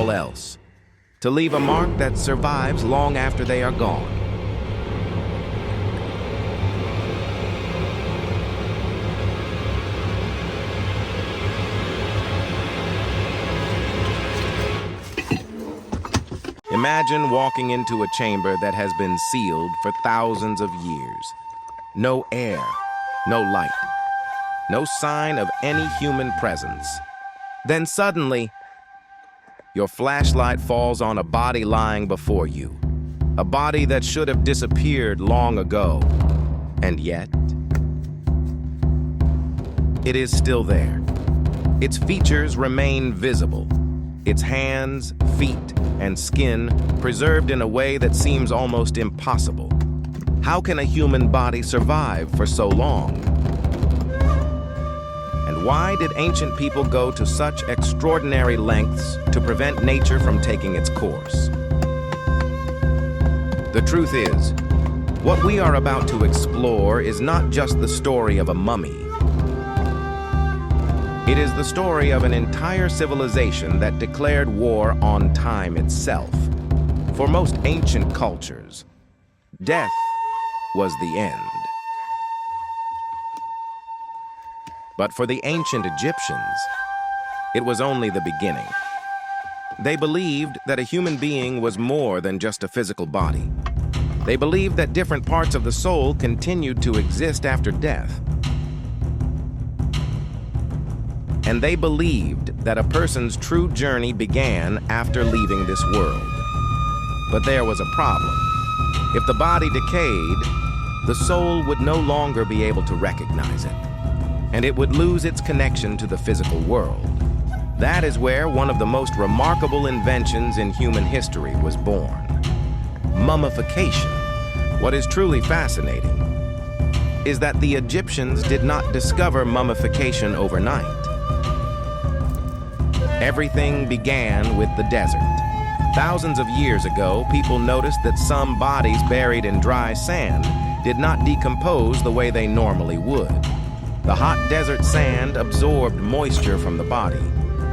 all else, to leave a mark that survives long after they are gone. Imagine walking into a chamber that has been sealed for thousands of years. No air, no light, no sign of any human presence. Then suddenly, your flashlight falls on a body lying before you. A body that should have disappeared long ago. And yet, it is still there. Its features remain visible. Its hands, feet, and skin preserved in a way that seems almost impossible. How can a human body survive for so long? And why did ancient people go to such extraordinary lengths to prevent nature from taking its course? The truth is, what we are about to explore is not just the story of a mummy. It is the story of an entire civilization that declared war on time itself. For most ancient cultures, death was the end. But for the ancient Egyptians, it was only the beginning. They believed that a human being was more than just a physical body. They believed that different parts of the soul continued to exist after death. And they believed that a person's true journey began after leaving this world. But there was a problem. If the body decayed, the soul would no longer be able to recognize it, and it would lose its connection to the physical world. That is where one of the most remarkable inventions in human history was born: mummification. What is truly fascinating is that the Egyptians did not discover mummification overnight. Everything began with the desert. Thousands of years ago, people noticed that some bodies buried in dry sand did not decompose the way they normally would. The hot desert sand absorbed moisture from the body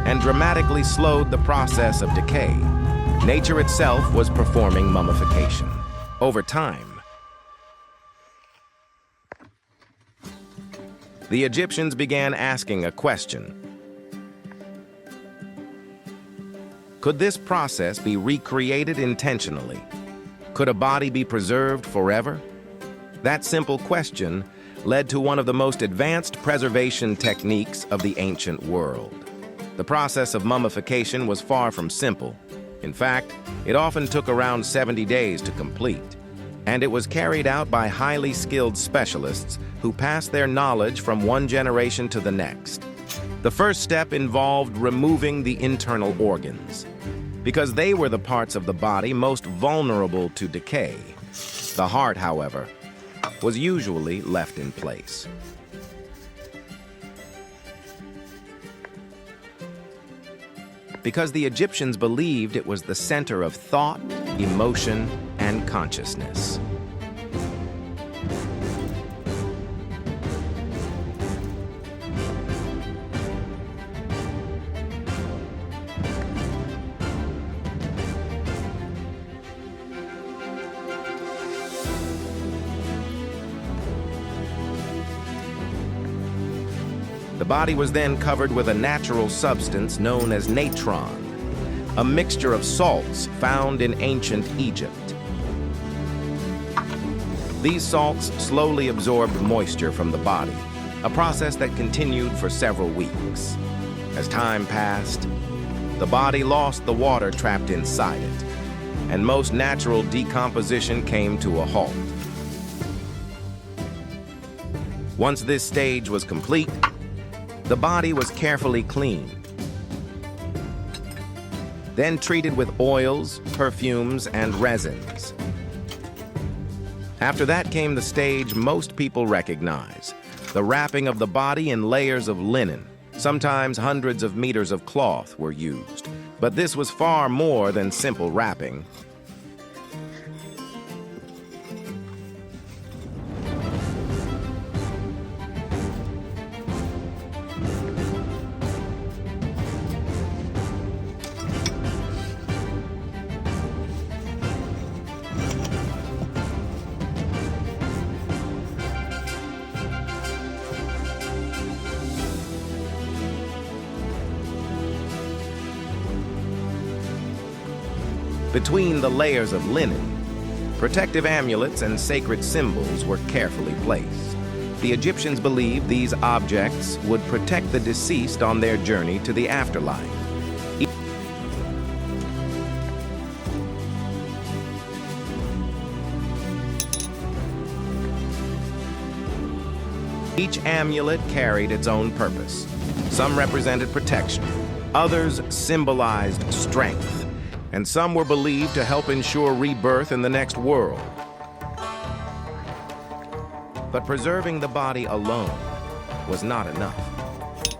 and dramatically slowed the process of decay. Nature itself was performing mummification. Over time, the Egyptians began asking a question. Could this process be recreated intentionally? Could a body be preserved forever? That simple question led to one of the most advanced preservation techniques of the ancient world. The process of mummification was far from simple. In fact, it often took around 70 days to complete, and it was carried out by highly skilled specialists who passed their knowledge from one generation to the next. The first step involved removing the internal organs, because they were the parts of the body most vulnerable to decay. The heart, however, was usually left in place. Because the Egyptians believed it was the center of thought, emotion, and consciousness. The body was then covered with a natural substance known as natron, a mixture of salts found in ancient Egypt. These salts slowly absorbed moisture from the body, a process that continued for several weeks. As time passed, the body lost the water trapped inside it, and most natural decomposition came to a halt. Once this stage was complete, the body was carefully cleaned, then treated with oils, perfumes, and resins. After that came the stage most people recognize, the wrapping of the body in layers of linen. Sometimes hundreds of meters of cloth were used, but this was far more than simple wrapping. Between the layers of linen, protective amulets and sacred symbols were carefully placed. The Egyptians believed these objects would protect the deceased on their journey to the afterlife. Each amulet carried its own purpose. Some represented protection, others symbolized strength, and some were believed to help ensure rebirth in the next world. But preserving the body alone was not enough.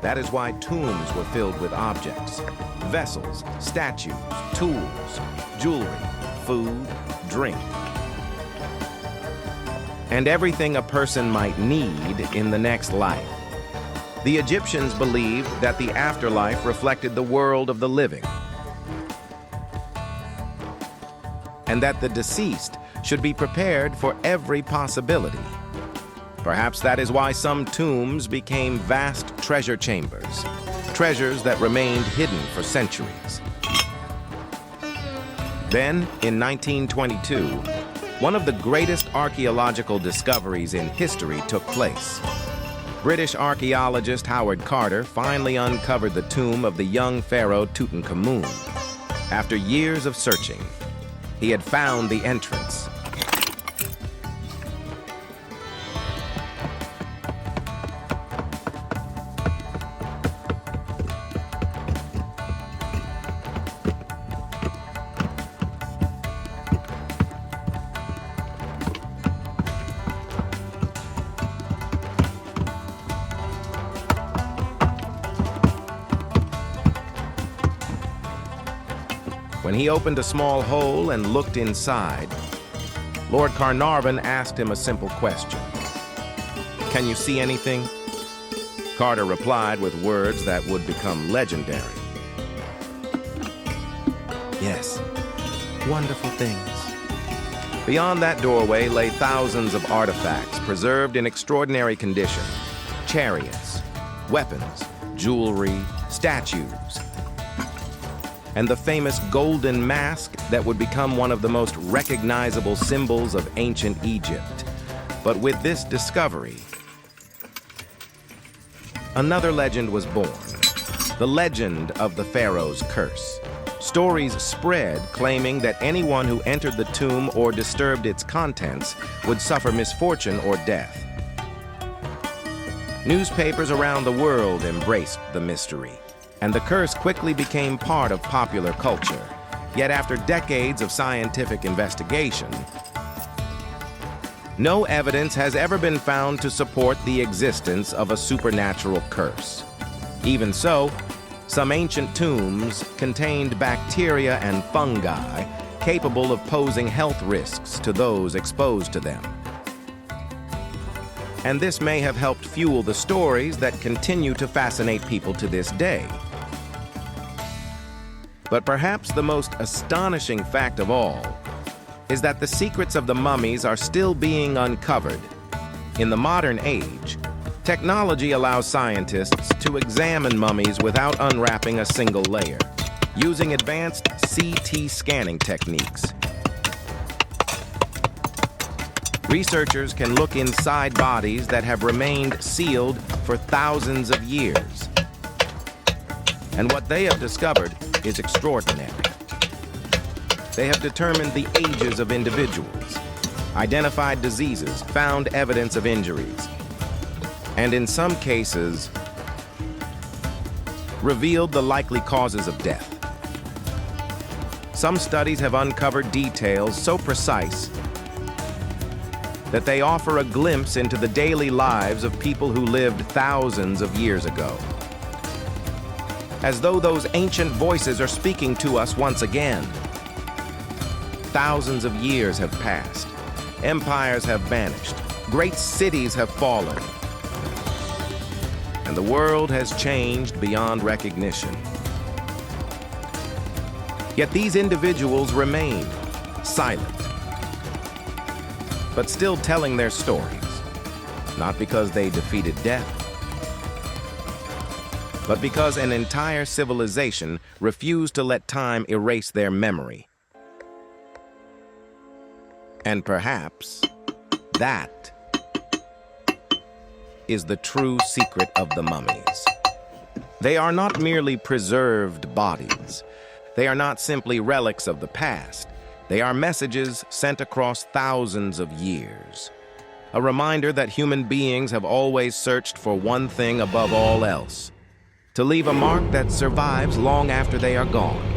That is why tombs were filled with objects, vessels, statues, tools, jewelry, food, drink, and everything a person might need in the next life. The Egyptians believed that the afterlife reflected the world of the living, and that the deceased should be prepared for every possibility. Perhaps that is why some tombs became vast treasure chambers, treasures that remained hidden for centuries. Then, in 1922, one of the greatest archaeological discoveries in history took place. British archaeologist Howard Carter finally uncovered the tomb of the young pharaoh Tutankhamun. After years of searching, he had found the entrance. When he opened a small hole and looked inside, Lord Carnarvon asked him a simple question. "Can you see anything?" Carter replied with words that would become legendary. "Yes, wonderful things." Beyond that doorway lay thousands of artifacts preserved in extraordinary condition. Chariots, weapons, jewelry, statues, and the famous golden mask that would become one of the most recognizable symbols of ancient Egypt. But with this discovery, another legend was born, the legend of the Pharaoh's curse. Stories spread claiming that anyone who entered the tomb or disturbed its contents would suffer misfortune or death. Newspapers around the world embraced the mystery, and the curse quickly became part of popular culture. Yet after decades of scientific investigation, no evidence has ever been found to support the existence of a supernatural curse. Even so, some ancient tombs contained bacteria and fungi capable of posing health risks to those exposed to them. And this may have helped fuel the stories that continue to fascinate people to this day. But perhaps the most astonishing fact of all is that the secrets of the mummies are still being uncovered. In the modern age, technology allows scientists to examine mummies without unwrapping a single layer, using advanced CT scanning techniques. Researchers can look inside bodies that have remained sealed for thousands of years. And what they have discovered is extraordinary. They have determined the ages of individuals, identified diseases, found evidence of injuries, and in some cases, revealed the likely causes of death. Some studies have uncovered details so precise that they offer a glimpse into the daily lives of people who lived thousands of years ago. As though those ancient voices are speaking to us once again. Thousands of years have passed. Empires have vanished. Great cities have fallen. And the world has changed beyond recognition. Yet these individuals remain silent, but still telling their stories, not because they defeated death, but because an entire civilization refused to let time erase their memory. And perhaps that is the true secret of the mummies. They are not merely preserved bodies. They are not simply relics of the past. They are messages sent across thousands of years. A reminder that human beings have always searched for one thing above all else: to leave a mark that survives long after they are gone.